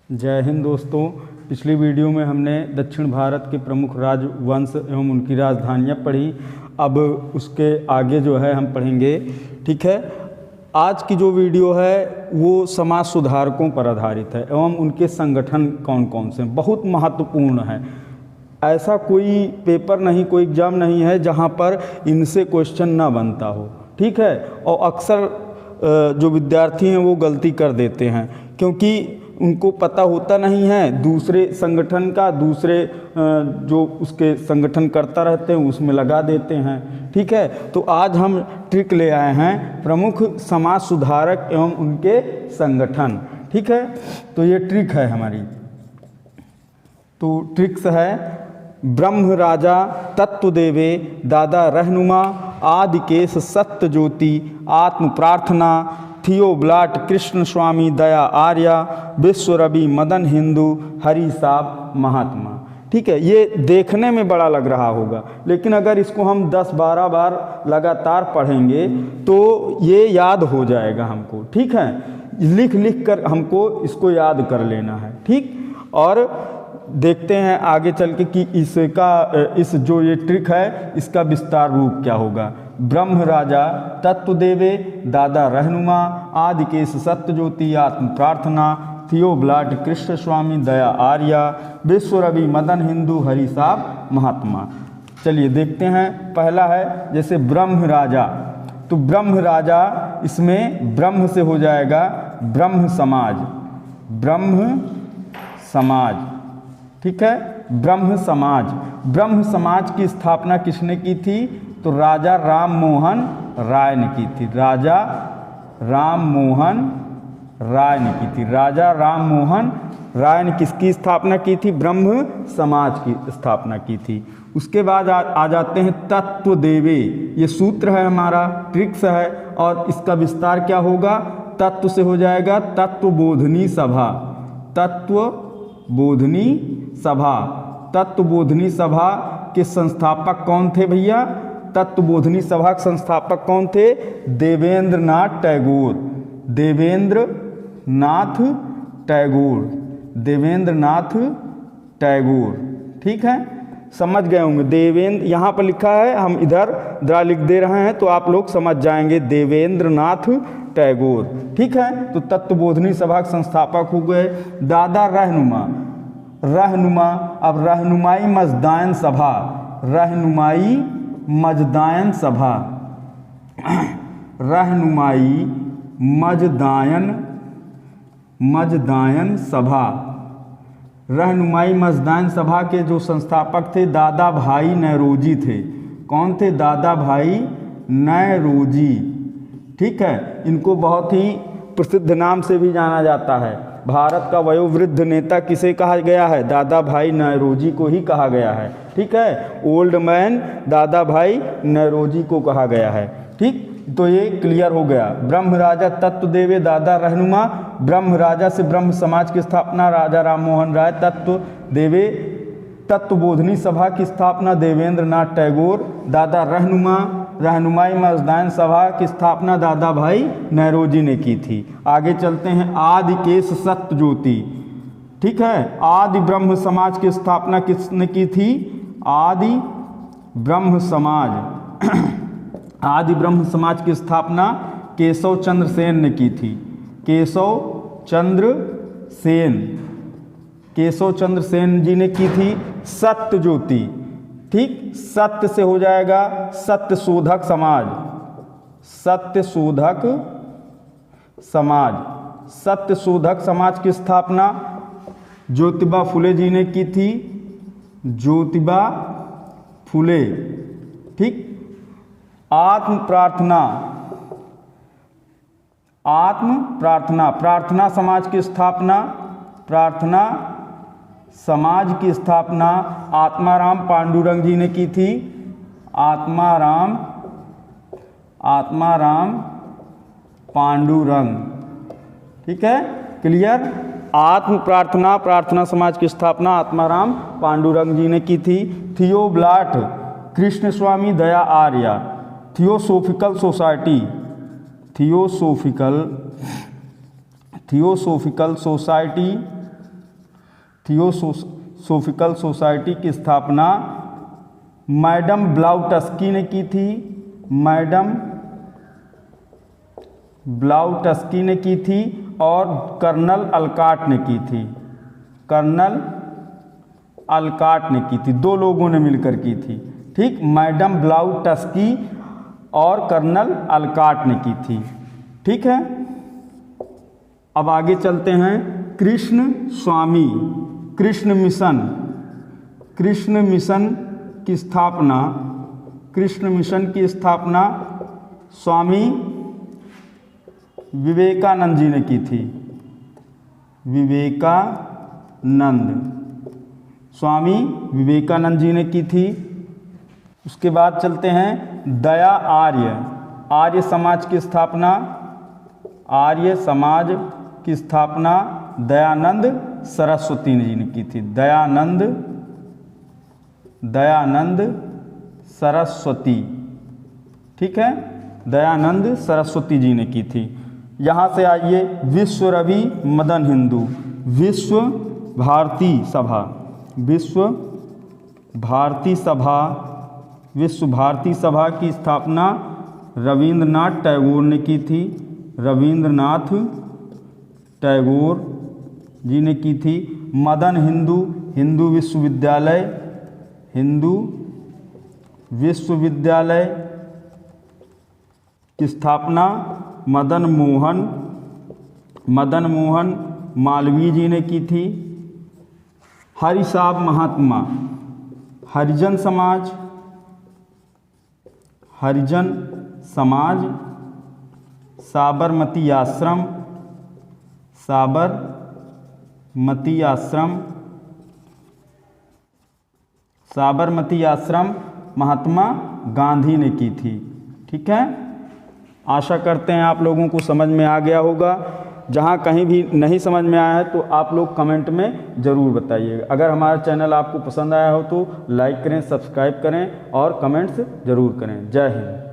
जय हिंद दोस्तों। पिछली वीडियो में हमने दक्षिण भारत के प्रमुख राजवंश एवं उनकी राजधानियाँ पढ़ी। अब उसके आगे जो है हम पढ़ेंगे। ठीक है, आज की जो वीडियो है वो समाज सुधारकों पर आधारित है एवं उनके संगठन कौन कौन से बहुत महत्वपूर्ण है। ऐसा कोई पेपर नहीं, कोई एग्ज़ाम नहीं है जहाँ पर इनसे क्वेश्चन ना बनता हो। ठीक है, और अक्सर जो विद्यार्थी हैं वो गलती कर देते हैं क्योंकि उनको पता होता नहीं है दूसरे संगठन का, दूसरे जो उसके संगठन करता रहते हैं उसमें लगा देते हैं। ठीक है, तो आज हम ट्रिक ले आए हैं प्रमुख समाज सुधारक एवं उनके संगठन। ठीक है, तो ये ट्रिक है हमारी। तो ट्रिक्स है ब्रह्म राजा तत्व देवे दादा रहनुमा आदिकेश सत्य ज्योति आत्म प्रार्थना थियोब्लाट कृष्ण स्वामी दया आर्या विश्व रवि मदन हिंदू हरि साहब महात्मा। ठीक है, ये देखने में बड़ा लग रहा होगा लेकिन अगर इसको हम 10-12 बार लगातार पढ़ेंगे तो ये याद हो जाएगा हमको। ठीक है, लिख लिख कर हमको इसको याद कर लेना है। ठीक, और देखते हैं आगे चल के कि इस जो ये ट्रिक है इसका विस्तार रूप क्या होगा। ब्रह्म राजा तत्व देवे दादा रहनुमा आदिकेश सत्य ज्योति आत्म प्रार्थना थियोब्लाट कृष्ण स्वामी दया आर्या विश्व रवि मदन हिंदू हरि साहब महात्मा। चलिए देखते हैं। पहला है जैसे ब्रह्म राजा, तो ब्रह्म राजा इसमें ब्रह्म से हो जाएगा ब्रह्म समाज। ब्रह्म समाज, ठीक है, ब्रह्म समाज। ब्रह्म समाज की स्थापना किसने की थी? तो राजा राम मोहन राय ने की थी। राजा राम मोहन राय ने की थी। राजा राम मोहन राय ने किसकी स्थापना की थी? ब्रह्म समाज की स्थापना की थी। उसके बाद आ जाते हैं तत्व देवे। ये सूत्र है हमारा, ट्रिक्स है, और इसका विस्तार क्या होगा? तत्व से हो जाएगा तत्वबोधनी सभा। तत्वबोधनी सभा। तत्वबोधनी सभा के संस्थापक कौन थे भैया? तत्वबोधनी सभा के संस्थापक कौन थे? देवेंद्र नाथ टैगोर। देवेंद्र नाथ टैगोर। देवेंद्र नाथ टैगोर। ठीक है, समझ गए होंगे। देवेंद्र यहाँ पर लिखा है, हम इधर द्वारा लिख दे रहे हैं तो आप लोग समझ जाएंगे। देवेंद्र नाथ टैगोर। ठीक है, तो तत्वबोधनी सभा के संस्थापक हो गए। दादा रहनुमा। रहनुमा, अब रहनुमाई मजदायन सभा। रहनुमाई मजदायन सभा। रहनुमाई मजदायन सभा। रहनुमाई मजदायन सभा के जो संस्थापक थे दादा भाई नौरोजी थे। कौन थे? दादा भाई नौरोजी। ठीक है, इनको बहुत ही प्रसिद्ध नाम से भी जाना जाता है। भारत का वयोवृद्ध नेता किसे कहा गया है? दादा भाई नौरोजी को ही कहा गया है। ठीक है, ओल्ड मैन दादा भाई नौरोजी को कहा गया है। ठीक, तो ये क्लियर हो गया। ब्रह्म राजा तत्व देवे दादा रहनुमा। ब्रह्म राजा से ब्रह्म समाज की स्थापना राजा राम मोहन राय। तत्व देवे तत्वबोधनी सभा की स्थापना देवेंद्र नाथ टैगोर। दादा रहनुमा रहनुमाई मजदायन सभा की स्थापना दादा भाई नौरोजी ने की थी। आगे चलते हैं। आदिकेश सत्य ज्योति। ठीक है, आदि ब्रह्म समाज की स्थापना किसने की थी? आदि ब्रह्म समाज। आदि ब्रह्म समाज की स्थापना केशव चंद्र सेन ने की थी। केशव चंद्र सेन। केशव चंद्र सेन जी ने की थी। सत्य ज्योति। ठीक, सत्य से हो जाएगा सत्य शोधक समाज। सत्य शोधक समाज। सत्य शोधक समाज की स्थापना ज्योतिबा फुले जी ने की थी। ज्योतिबा फुले। ठीक, आत्म प्रार्थना। आत्म प्रार्थना। प्रार्थना समाज की स्थापना। प्रार्थना समाज की स्थापना आत्माराम पांडुरंग जी ने की थी। आत्माराम पांडुरंग। ठीक है, क्लियर। आत्म प्रार्थना प्रार्थना समाज की स्थापना आत्माराम पांडुरंग जी ने की थी। थियोब्लाट Krishna Swami Daya Arya. Theosophical Society. Theosophical Society Theosophical Society की स्थापना मैडम ब्लाउटस्की ने की थी। मैडम ब्लाउटस्की ने की थी और कर्नल अलकाट ने की थी। कर्नल अलकाट ने की थी, दो लोगों ने मिलकर की थी। ठीक, मैडम ब्लाउटस्की और कर्नल अलकाट ने की थी। ठीक है, अब आगे चलते हैं। कृष्ण स्वामी, कृष्ण मिशन, कृष्ण मिशन की स्थापना, कृष्ण मिशन की स्थापना स्वामी विवेकानंद जी ने की थी। विवेकानंद, स्वामी विवेकानंद जी ने की थी। उसके बाद चलते हैं दया आर्य, आर्य समाज की स्थापना, आर्य समाज की स्थापना दयानंद सरस्वती जी ने की थी। दयानंद सरस्वती, ठीक है, दयानंद सरस्वती जी ने की थी। यहाँ से आइए विश्व रवि मदन हिंदू, विश्व भारती सभा, विश्व भारती सभा, विश्व भारती सभा की स्थापना रविंद्रनाथ टैगोर ने की थी। रविंद्रनाथ टैगोर जी ने की थी। मदन हिंदू, हिंदू विश्वविद्यालय, हिंदू विश्वविद्यालय की स्थापना मदन मोहन मालवीय जी ने की थी। हरिसाब महात्मा, हरिजन समाज, हरिजन समाज, साबरमती आश्रम, साबरमती आश्रम, साबरमती आश्रम महात्मा गांधी ने की थी। ठीक है, आशा करते हैं आप लोगों को समझ में आ गया होगा। जहाँ कहीं भी नहीं समझ में आया है तो आप लोग कमेंट में ज़रूर बताइएगा। अगर हमारा चैनल आपको पसंद आया हो तो लाइक करें, सब्सक्राइब करें और कमेंट्स ज़रूर करें। जय हिंद।